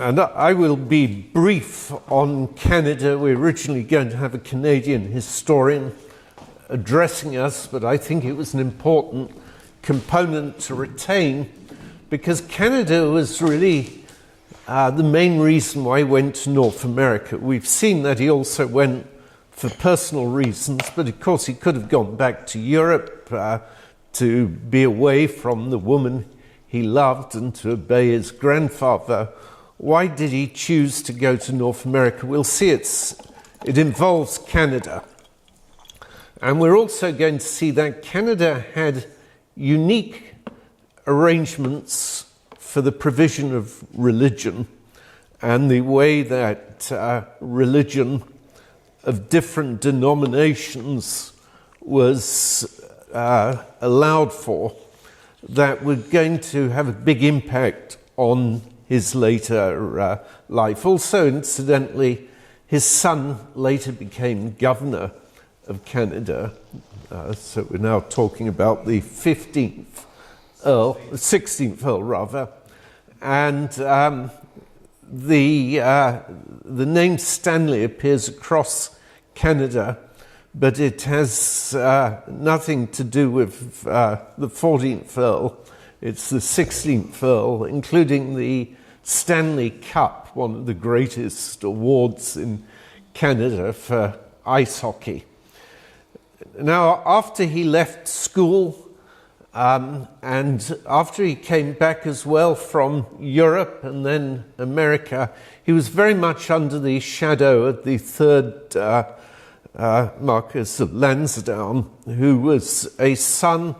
And I will be brief on Canada. We're originally going to have a Canadian historian addressing us, but I think it was an important component to retain because Canada was really the main reason why he went to North America. We've seen that he also went for personal reasons, but of course he could have gone back to Europe to be away from the woman he loved and to obey his grandfather. Why did he choose to go to North America? We'll see it involves Canada. And we're also going to see that Canada had unique arrangements for the provision of religion and the way that religion of different denominations was allowed for, that were going to have a big impact on his later life. Also, incidentally, his son later became governor of Canada. So we're now talking about the 16th Earl rather. And the name Stanley appears across Canada, but it has nothing to do with the 14th Earl. It's the 16th Earl, including the Stanley Cup, one of the greatest awards in Canada for ice hockey. Now, after he left school and after he came back as well from Europe and then America, he was very much under the shadow of the third Marquess of Lansdowne, who was a son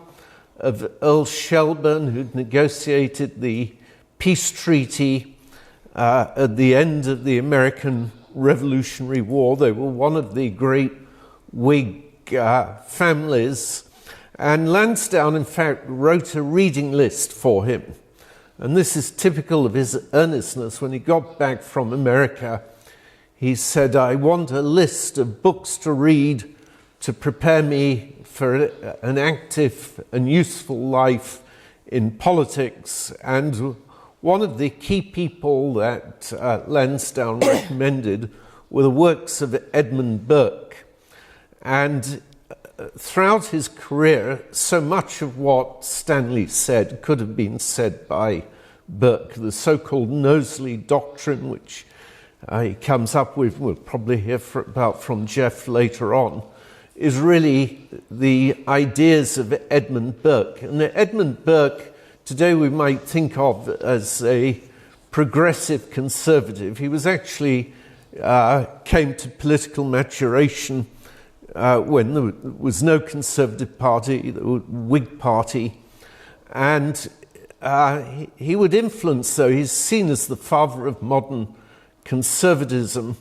of Earl Shelburne, who'd negotiated the peace treaty at the end of the American Revolutionary War. They were one of the great Whig families. And Lansdowne, in fact, wrote a reading list for him. And this is typical of his earnestness. When he got back from America, he said, "I want a list of books to read to prepare me for an active and useful life in politics." And one of the key people that Lansdowne recommended were the works of Edmund Burke. And throughout his career, so much of what Stanley said could have been said by Burke. The so-called Knowsley Doctrine, which he comes up with, we'll probably hear about from Jeff later on, is really the ideas of Edmund Burke. And Edmund Burke, today we might think of as a progressive conservative. He was actually came to political maturation when there was no Conservative Party, the Whig Party, and he would influence, though, he's seen as the father of modern conservatism,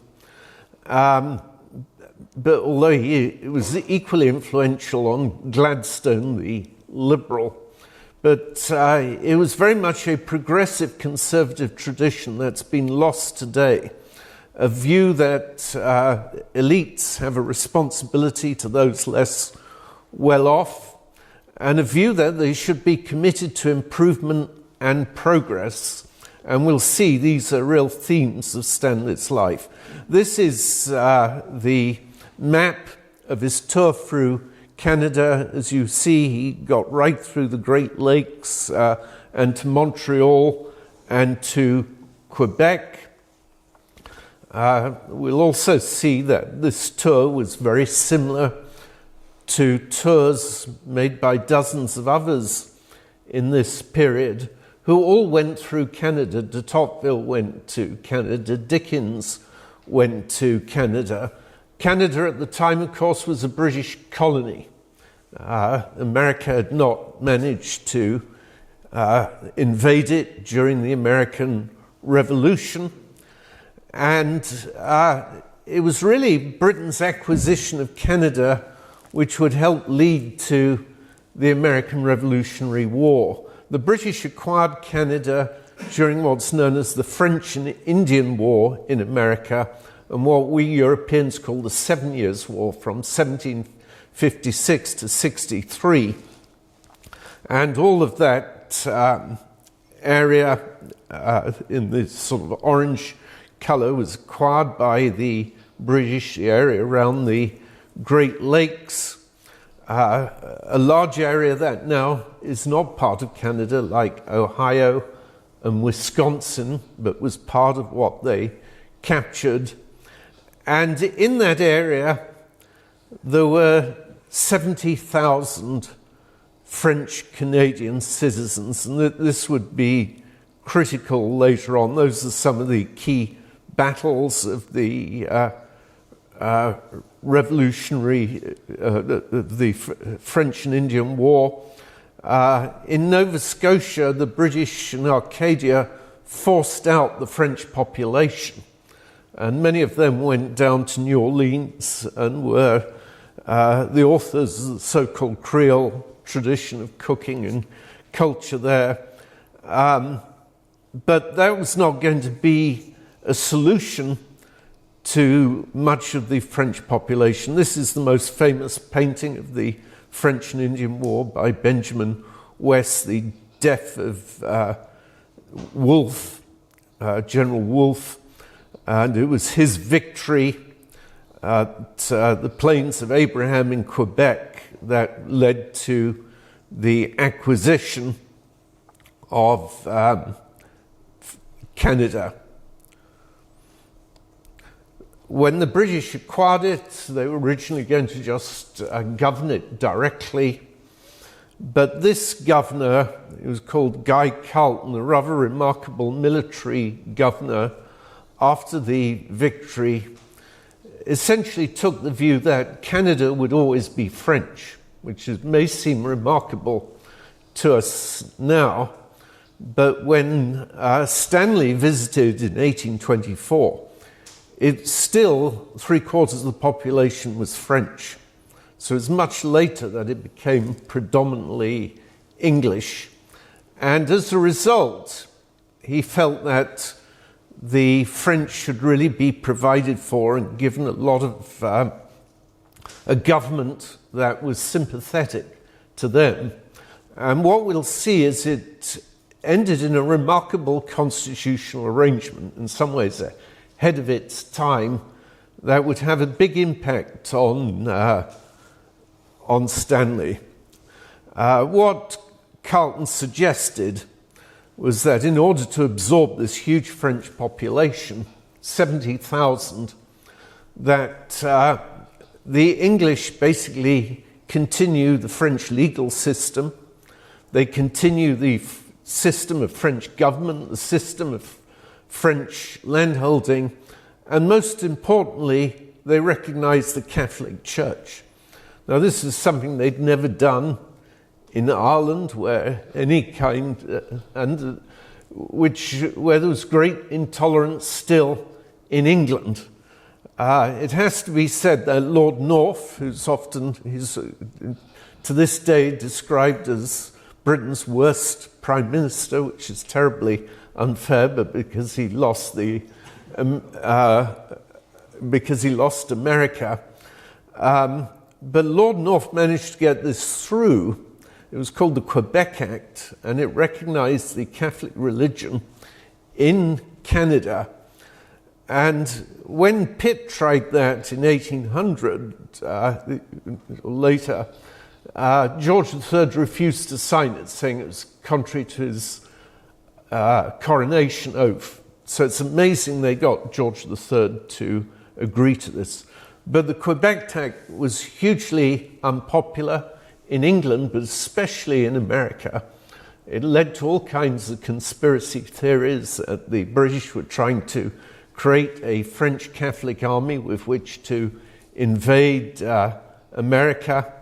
but although he was equally influential on Gladstone, the Liberal, but it was very much a progressive conservative tradition that's been lost today. A view that elites have a responsibility to those less well off, and a view that they should be committed to improvement and progress. And we'll see these are real themes of Stanley's life. This is the map of his tour through Canada. As you see, he got right through the Great Lakes and to Montreal and to Quebec. We'll also see that this tour was very similar to tours made by dozens of others in this period, who all went through Canada. De Tocqueville went to Canada. Dickens went to Canada. Canada at the time, of course, was a British colony. America had not managed to invade it during the American Revolution. And it was really Britain's acquisition of Canada which would help lead to the American Revolutionary War. The British acquired Canada during what's known as the French and Indian War in America, and what we Europeans call the 7 Years' War from 1756 to 63. And all of that area in this sort of orange colour was acquired by the British, the area around the Great Lakes. A large area that now is not part of Canada, like Ohio and Wisconsin, but was part of what they captured. And in that area, there were 70,000 French-Canadian citizens, and this would be critical later on. Those are some of the key battles of the the French and Indian War. In Nova Scotia, the British in Arcadia forced out the French population, and many of them went down to New Orleans and were the authors of the so-called Creole tradition of cooking and culture there. But that was not going to be a solution to much of the French population. This is the most famous painting of the French and Indian War by Benjamin West, the death of Wolfe, General Wolfe, and it was his victory at the Plains of Abraham in Quebec that led to the acquisition of Canada. When the British acquired it, they were originally going to just govern it directly. But this governor, he was called Guy Carleton, a rather remarkable military governor, after the victory, essentially took the view that Canada would always be French, which may seem remarkable to us now. But when Stanley visited in 1824, it's still 3/4 of the population was French. So it's much later that it became predominantly English. And as a result, he felt that the French should really be provided for and given a lot of a government that was sympathetic to them. And what we'll see is it ended in a remarkable constitutional arrangement, in some ways ahead of its time, that would have a big impact on Stanley. What Carleton suggested was that in order to absorb this huge French population, 70,000, that the English basically continue the French legal system, they continue the system of French government, the system of French landholding, and most importantly, they recognize the Catholic Church. Now, this is something they'd never done in Ireland, where any kind, where there was great intolerance still in England. It has to be said that Lord North, who's often, to this day, described as Britain's worst prime minister, which is terribly unfair, but because he lost America. But Lord North managed to get this through. It was called the Quebec Act, and it recognized the Catholic religion in Canada. And when Pitt tried that in 1800, later, George III refused to sign it, saying it was contrary to his coronation oath. So it's amazing they got George III to agree to this. But the Quebec Act was hugely unpopular in England, but especially in America. It led to all kinds of conspiracy theories that the British were trying to create a French Catholic army with which to invade America.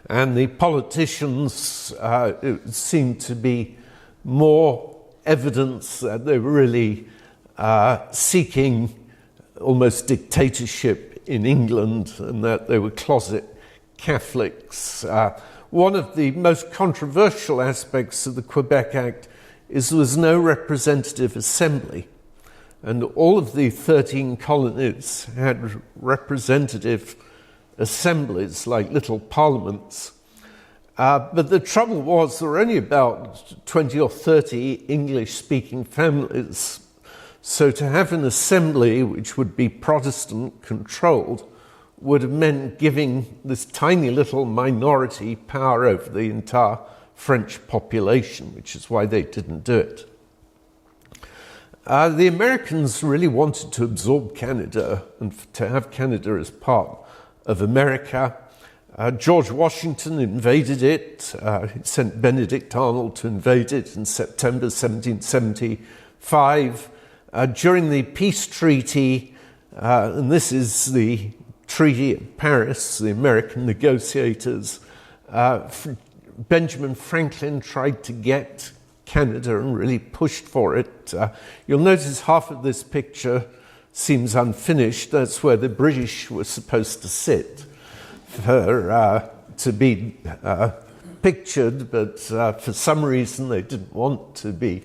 And the politicians, it seemed to be more evidence that they were really seeking almost dictatorship in England, and that they were closet Catholics. One of the most controversial aspects of the Quebec Act is there was no representative assembly, and all of the 13 colonies had representative assemblies, like little parliaments. But the trouble was there were only about 20 or 30 English-speaking families. So to have an assembly which would be Protestant-controlled would have meant giving this tiny little minority power over the entire French population, which is why they didn't do it. The Americans really wanted to absorb Canada and to have Canada as part of America. George Washington invaded it. He sent Benedict Arnold to invade it in September 1775. During the peace treaty, and this is the Treaty of Paris, the American negotiators, Benjamin Franklin tried to get Canada and really pushed for it. You'll notice half of this picture seems unfinished. That's where the British were supposed to sit to be pictured, but for some reason they didn't want to be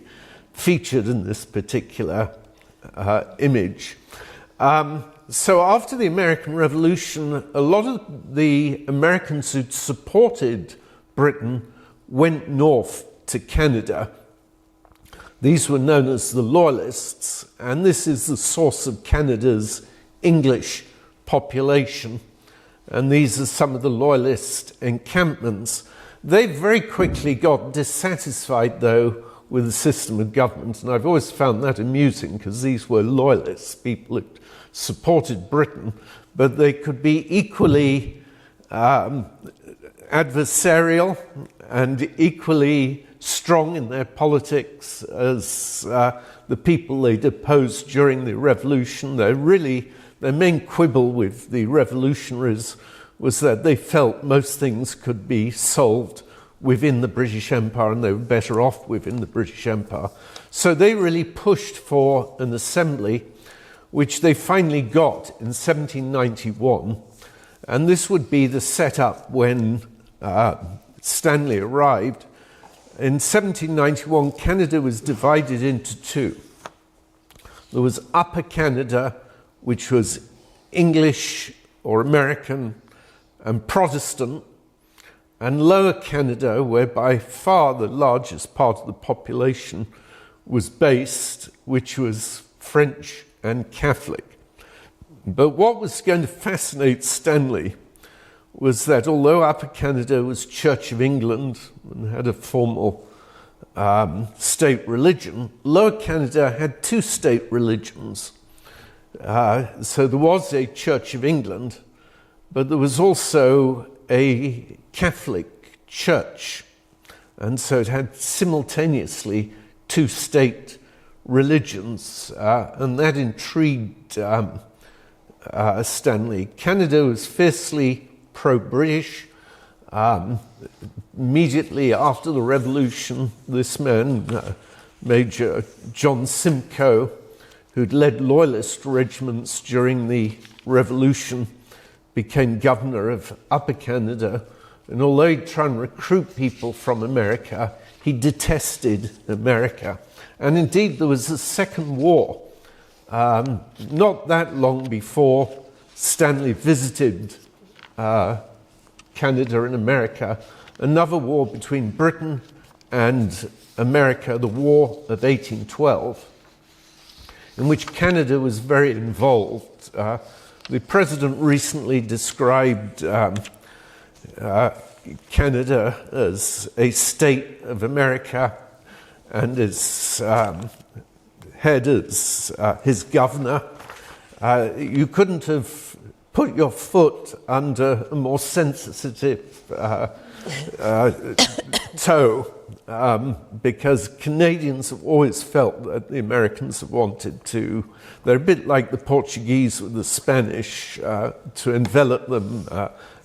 featured in this particular image. So after the American Revolution, a lot of the Americans who'd supported Britain went north to Canada. These were known as the Loyalists, and this is the source of Canada's English population. And these are some of the Loyalist encampments. They very quickly got dissatisfied, though, with the system of government, and I've always found that amusing because these were Loyalists, people who supported Britain, but they could be equally adversarial and equally strong in their politics as the people they deposed during the Revolution. Their main quibble with the revolutionaries was that they felt most things could be solved within the British Empire and they were better off within the British Empire. So they really pushed for an assembly, which they finally got in 1791. And this would be the setup when Stanley arrived. In 1791, Canada was divided into two. There was Upper Canada, which was English or American and Protestant, and Lower Canada, where by far the largest part of the population was based, which was French and Catholic. But what was going to fascinate Stanley was that although Upper Canada was Church of England and had a formal state religion, Lower Canada had two state religions. So there was a Church of England, but there was also a Catholic church. And so it had simultaneously two state religions, and that intrigued Stanley. Canada was fiercely pro-British. Immediately after the Revolution, this man, Major John Simcoe, who'd led Loyalist regiments during the Revolution, became governor of Upper Canada. And although he'd try and recruit people from America, he detested America. And indeed, there was a second war. Not that long before Stanley visited Canada and America, another war between Britain and America, the War of 1812, in which Canada was very involved. The president recently described Canada as a state of America and its head as his governor. You couldn't have put your foot under a more sensitive toe, because Canadians have always felt that the Americans have wanted to, they're a bit like the Portuguese with the Spanish, to envelop them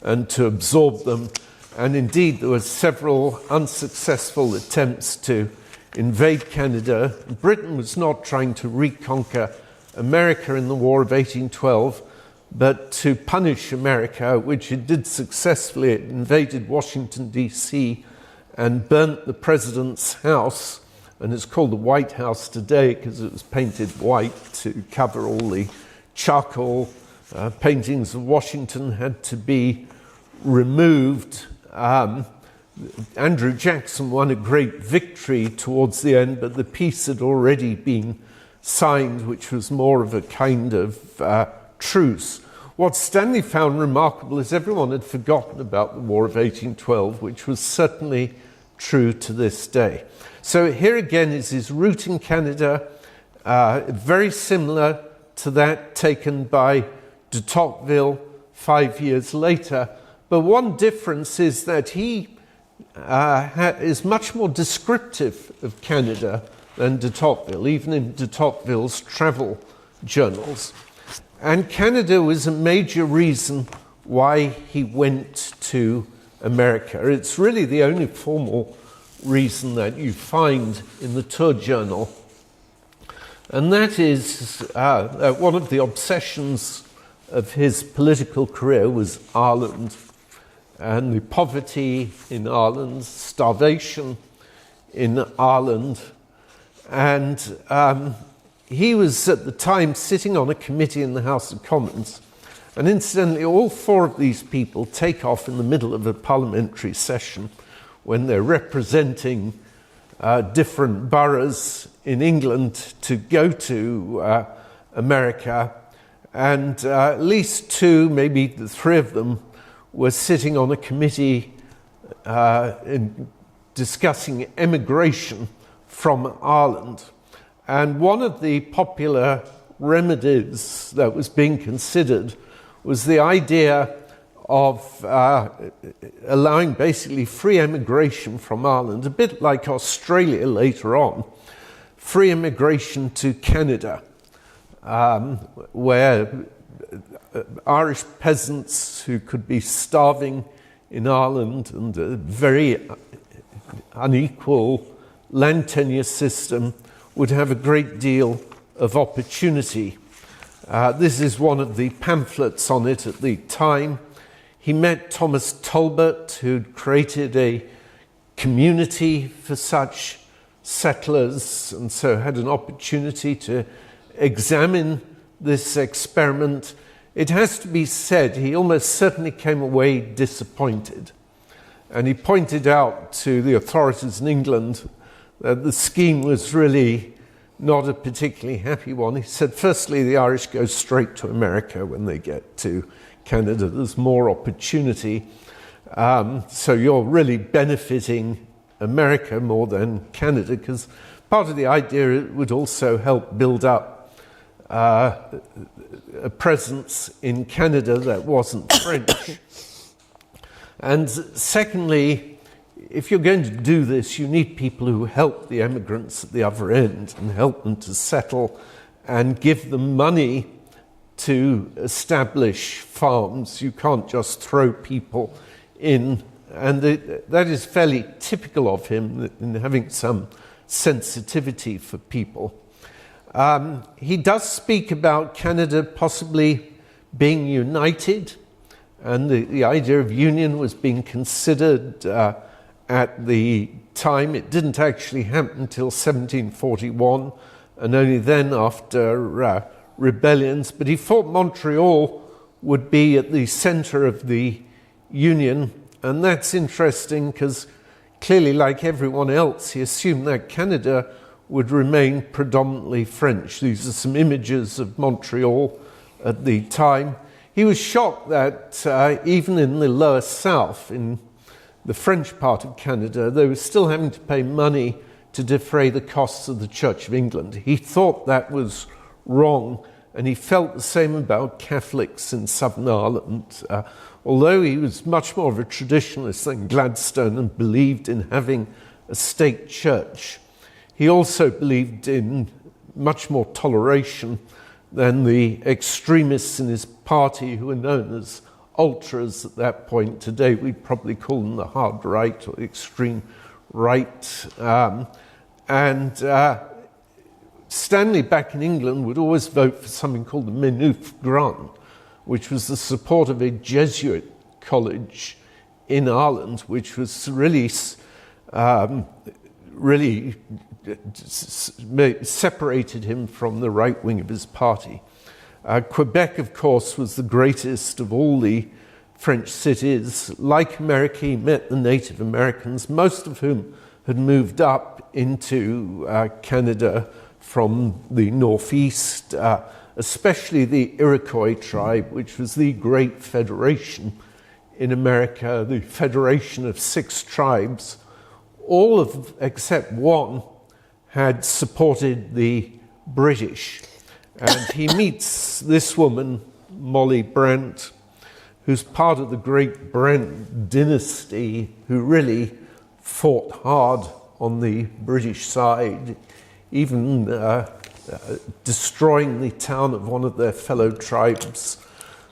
and to absorb them. And indeed, there were several unsuccessful attempts to invade Canada. Britain was not trying to reconquer America in the War of 1812, but to punish America, which it did successfully. It invaded Washington, D.C., and burnt the president's house, and it's called the White House today because it was painted white to cover all the charcoal. Paintings of Washington had to be removed. Andrew Jackson won a great victory towards the end, but the peace had already been signed, which was more of a kind of truce. What Stanley found remarkable is everyone had forgotten about the War of 1812, which was certainly true to this day. So here again is his route in Canada, very similar to that taken by de Tocqueville 5 years later. But one difference is that he is much more descriptive of Canada than de Tocqueville, even in de Tocqueville's travel journals. And Canada was a major reason why he went to America. It's really the only formal reason that you find in the tour journal. And that is one of the obsessions of his political career was Ireland, and the poverty in Ireland, starvation in Ireland. And he was at the time sitting on a committee in the House of Commons. And incidentally, all four of these people take off in the middle of a parliamentary session when they're representing different boroughs in England to go to America. And at least two, maybe the three of them, were sitting on a committee discussing emigration from Ireland. And one of the popular remedies that was being considered was the idea of allowing basically free emigration from Ireland, a bit like Australia later on, free immigration to Canada, where Irish peasants who could be starving in Ireland and a very unequal land tenure system would have a great deal of opportunity. This is one of the pamphlets on it at the time. He met Thomas Talbot, who'd created a community for such settlers, and so had an opportunity to examine this experiment. It has to be said, he almost certainly came away disappointed. And he pointed out to the authorities in England that the scheme was really not a particularly happy one. He said, firstly, the Irish go straight to America when they get to Canada. There's more opportunity. So you're really benefiting America more than Canada, because part of the idea it would also help build up a presence in Canada that wasn't French. And secondly, if you're going to do this, you need people who help the emigrants at the other end and help them to settle and give them money to establish farms. You can't just throw people in. And that is fairly typical of him, in having some sensitivity for people. He does speak about Canada possibly being united, and the idea of union was being considered at the time. It didn't actually happen until 1741, and only then after rebellions. But he thought Montreal would be at the center of the Union, and that's interesting because clearly, like everyone else, he assumed that Canada would remain predominantly French. These are some images of Montreal at the time. He was shocked that even in the lower south, in the French part of Canada, they were still having to pay money to defray the costs of the Church of England. He thought that was wrong, and he felt the same about Catholics in Southern Ireland. Although he was much more of a traditionalist than Gladstone and believed in having a state church, he also believed in much more toleration than the extremists in his party, who were known as ultras at that point. Today we'd probably call them the hard right or extreme right. Stanley, back in England, would always vote for something called the Maynooth Grant, which was the support of a Jesuit college in Ireland, which was really separated him from the right wing of his party. Quebec, of course, was the greatest of all the French cities. Like America, he met the Native Americans, most of whom had moved up into Canada from the northeast, especially the Iroquois tribe, which was the great federation in America, the federation of 6 tribes. All of, except one, had supported the British. And he meets this woman, Molly Brant, who's part of the great Brant dynasty, who really fought hard on the British side, even destroying the town of one of their fellow tribes,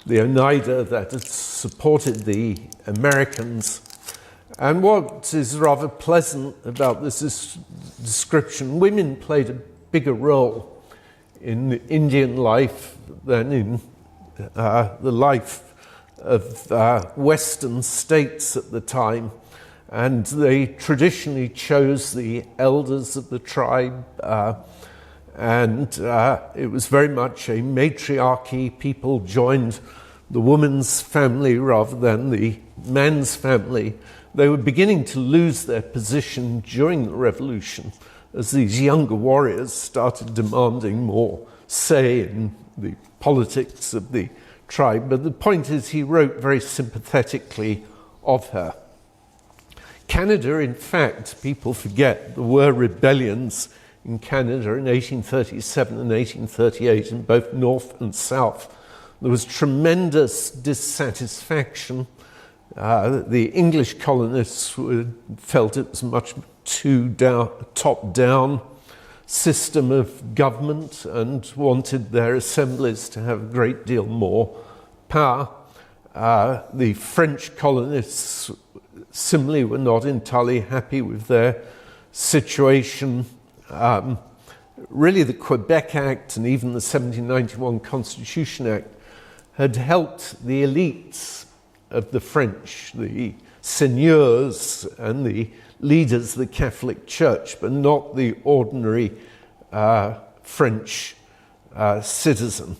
the Oneida, that had supported the Americans. And what is rather pleasant about this description, women played a bigger role in Indian life than in the life of Western states at the time. And they traditionally chose the elders of the tribe, and it was very much a matriarchy. People joined the woman's family rather than the man's family. They were beginning to lose their position during the revolution as these younger warriors started demanding more say in the politics of the tribe. But the point is, he wrote very sympathetically of her. Canada, in fact, people forget, there were rebellions in Canada in 1837 and 1838 in both North and South. There was tremendous dissatisfaction. The English colonists felt it was much too top-down system of government and wanted their assemblies to have a great deal more power. The French colonists similarly were not entirely happy with their situation. Really, the Quebec Act and even the 1791 Constitution Act had helped the elites of the French, the seigneurs and the leaders of the Catholic Church, but not the ordinary French citizen.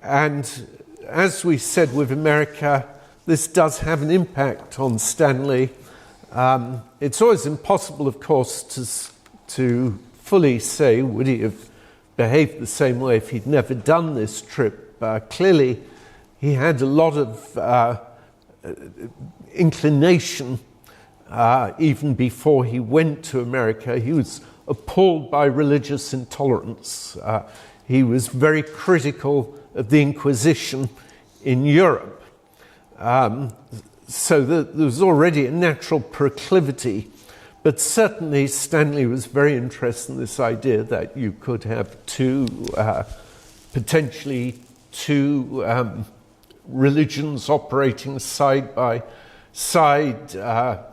And as we said with America, this does have an impact on Stanley. It's always impossible, of course, to fully say would he have behaved the same way if he'd never done this trip. Clearly, he had a lot of inclination even before he went to America. He was appalled by religious intolerance. He was very critical of the Inquisition in Europe. So there was already a natural proclivity, but certainly Stanley was very interested in this idea that you could have potentially two religions operating side by side.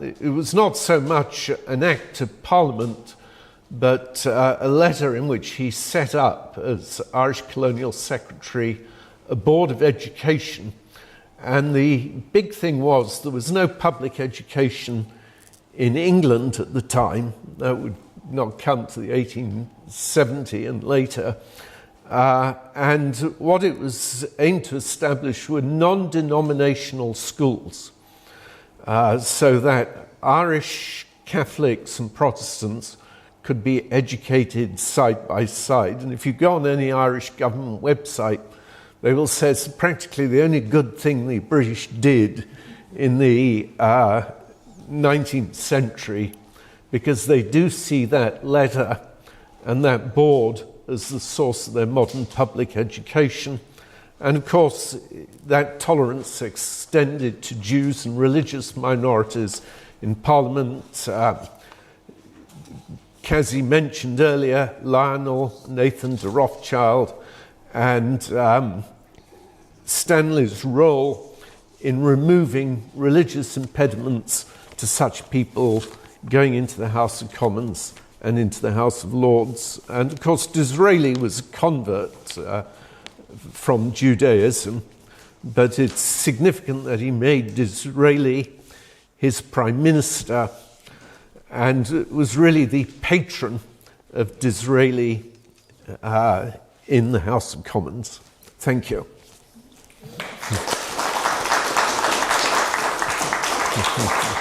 It was not so much an act of Parliament, but a letter in which he set up, as Irish Colonial Secretary, a Board of Education. And the big thing was there was no public education in England at the time. That would not come to the 1870 and later. And what it was aimed to establish were non-denominational schools, so that Irish Catholics and Protestants could be educated side by side. And if you go on any Irish government website, they will say it's practically the only good thing the British did in the 19th century, because they do see that letter and that board as the source of their modern public education. And of course, that tolerance extended to Jews and religious minorities in Parliament. Cassie mentioned earlier Lionel, Nathan de Rothschild, and Stanley's role in removing religious impediments to such people going into the House of Commons and into the House of Lords. And of course, Disraeli was a convert from Judaism, but it's significant that he made Disraeli his prime minister and was really the patron of Disraeli in the House of Commons. Thank you. you.